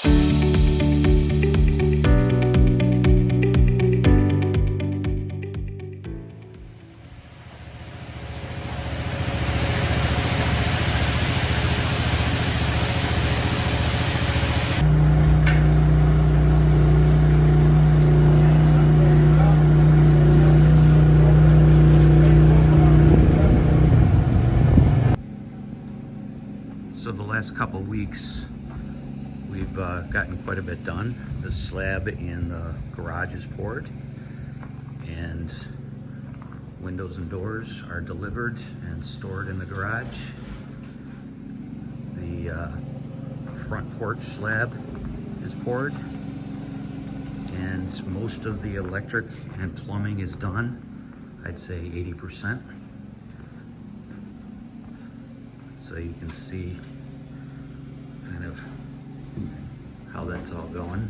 So the last couple weeks, we've gotten quite a bit done. The slab in the garage is poured, and windows and doors are delivered and stored in the garage. The front porch slab is poured, and most of the electric and plumbing is done. I'd say 80%. So you can see kind of how that's all going.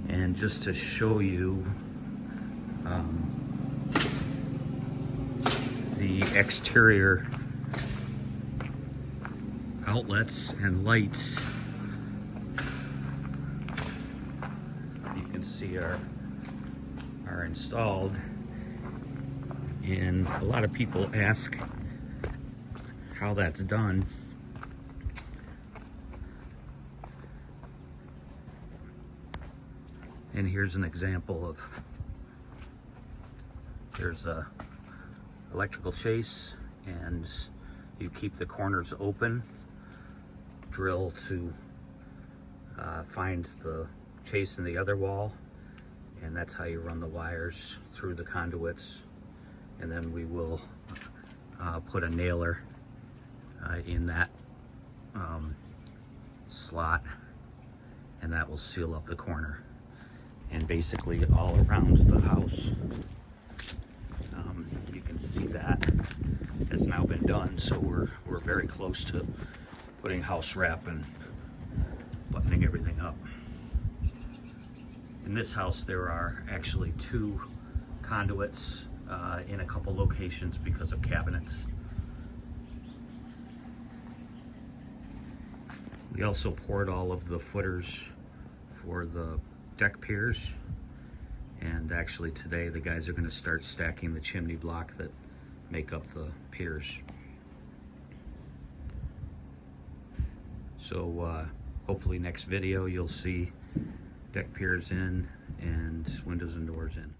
And just to show you the exterior outlets and lights, you can see are installed. And a lot of people ask how that's done. And here's an example of, there's a electrical chase, and you keep the corners open, drill to find the chase in the other wall, and that's how you run the wires through the conduits. And then we will put a nailer in that slot, and that will seal up the corner. And basically all around the house, you can see that has now been done. So we're very close to putting house wrap and buttoning everything up. In this house, there are actually 2 conduits in a couple locations because of cabinets. We also poured all of the footers for the deck piers, and actually today the guys are going to start stacking the chimney block that make up the piers. So hopefully next video you'll see deck piers in and windows and doors in.